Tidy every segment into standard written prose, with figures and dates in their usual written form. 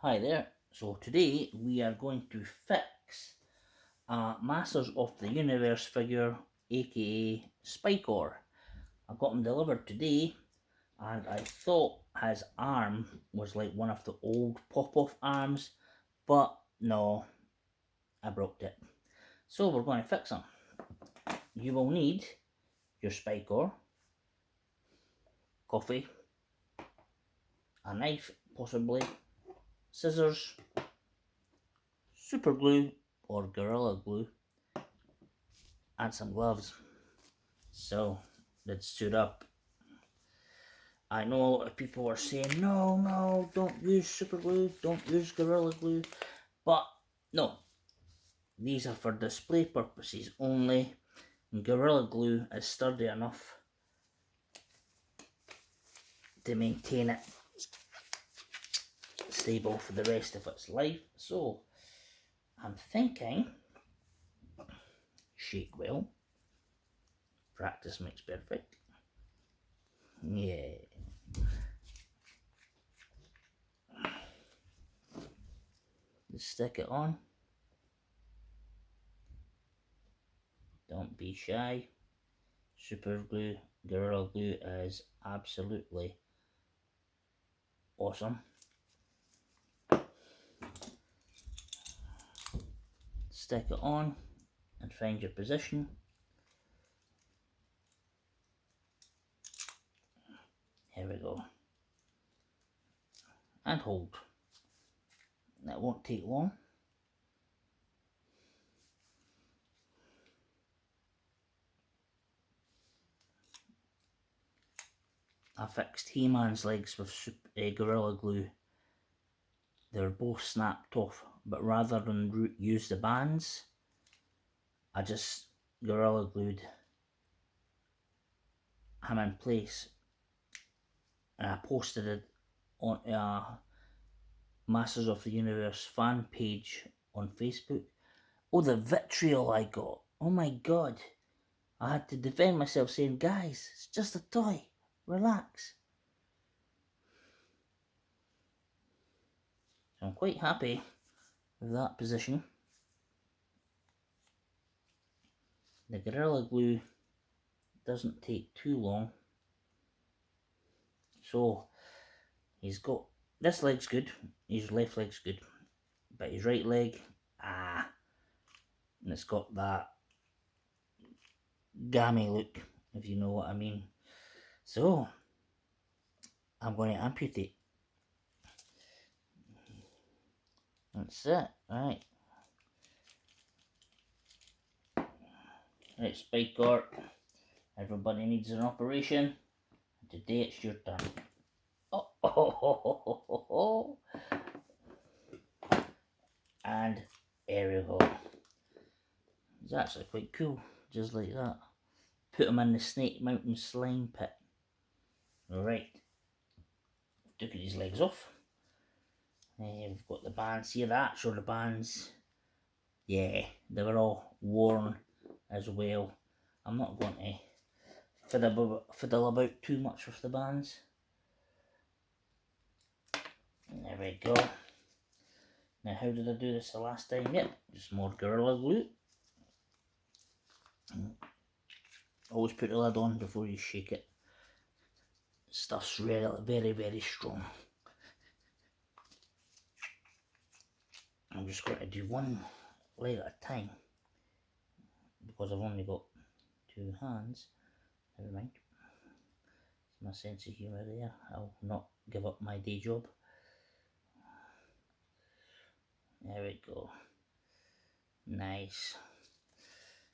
Hi there. So today we are going to fix a Masters of the Universe figure, aka Spikor. I got him delivered today and I thought his arm was like one of the old pop-off arms, but no, I broke it. So we're going to fix him. You will need your Spikor, coffee, a knife possibly, scissors, super glue or Gorilla Glue, and some gloves. So let's suit up. I know a lot of people are saying, no, don't use super glue, don't use Gorilla Glue, but no, these are for display purposes only. And Gorilla Glue is sturdy enough to maintain it stable for the rest of its life. So I'm thinking, shake well, practice makes perfect. Yeah. Just stick it on. Don't be shy. Super glue, Gorilla Glue is absolutely awesome. Stick it on and find your position. Here we go. And hold. That won't take long. I fixed He-Man's legs with Gorilla Glue. They were both snapped off, but rather than use the bands, I just Gorilla Glued him in place. And I posted it on a Masters of the Universe fan page on Facebook. Oh, the vitriol I got. Oh my god. I had to defend myself saying, guys, it's just a toy. Relax. So I'm quite happy with that position. The Gorilla Glue doesn't take too long. So he's got, this leg's good, his left leg's good, but his right leg, and it's got that gammy look, if you know what I mean. So I'm going to amputate. That's it, right. Right, Spikor, everybody needs an operation. Today it's your turn. Oh. And there we go. It's actually quite cool, just like that. Put him in the Snake Mountain slime pit. Right, took his legs off. We've got the bands here, the actual bands. Yeah, they were all worn as well. I'm not going to fiddle about too much with the bands. There we go. Now how did I do this the last time? Yep, just more Gorilla Glue. Always put the lid on before you shake it. Stuff's really, very strong. I'm just going to do one leg at a time because I've only got two hands. Never mind. It's my sense of humour there. I'll not give up my day job. There we go. Nice.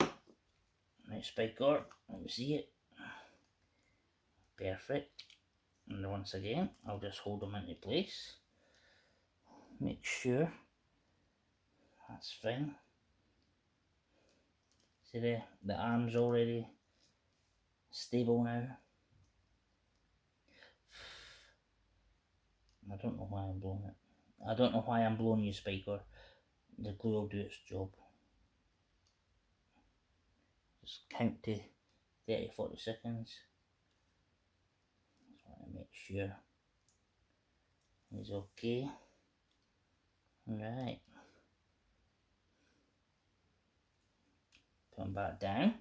Right, Spikor, let me see it. Perfect. And once again, I'll just hold them into place. Make sure that's fine. See there, the arm's already stable now. I don't know why I'm blowing it. I don't know why I'm blowing you, Spikor. The glue will do its job. Just count to 30-40 seconds. Just want to make sure he's okay. Right. Put him back down.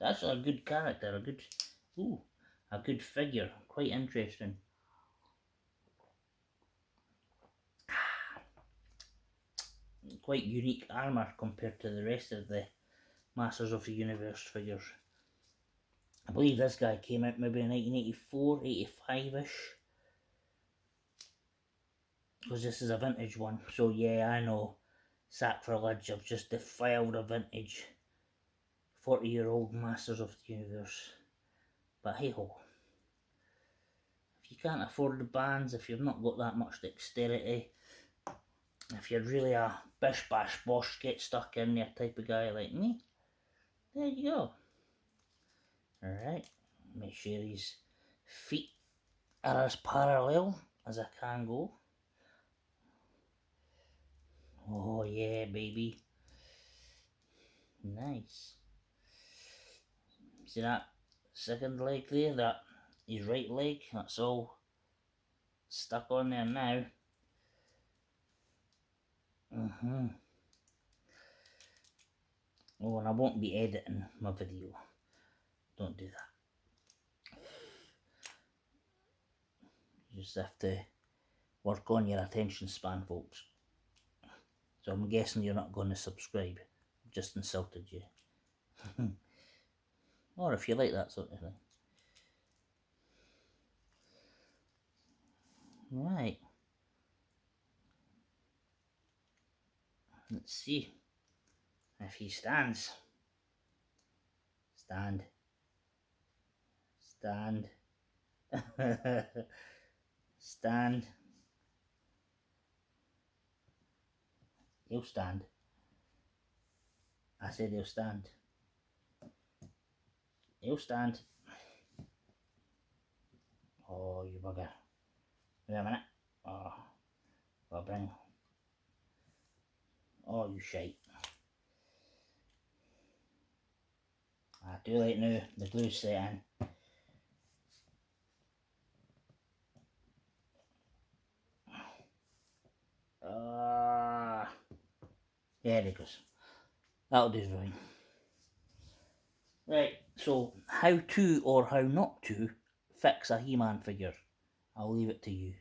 That's a good character, a good figure. Quite interesting. Quite unique armour compared to the rest of the Masters of the Universe figures. I believe this guy came out maybe in 1984, 85-ish. Because this is a vintage one. So yeah, I know. Sacrilege, I've just defiled a vintage 40-year-old Masters of the Universe. But hey ho. If you can't afford the bands, if you've not got that much dexterity, if you're really a bish bash bosh get stuck in there type of guy like me, there you go. Alright, make sure his feet are as parallel as I can go. Oh yeah, baby. Nice. See that second leg there? That his right leg, that's all stuck on there now. Oh, and I won't be editing my video. Don't do that. You just have to work on your attention span, folks. So I'm guessing you're not going to subscribe. I've just insulted you. Or if you like that sort of thing. Right. Let's see if he stands. Stand. Stand. Stand. He'll stand. I said he'll stand. He'll stand. Oh, you bugger. Wait a minute. Oh, I'll bring. Oh, you shite. Ah, too late now. The glue's set in. There it goes. That'll do fine. Right, so how to or how not to fix a He-Man figure. I'll leave it to you.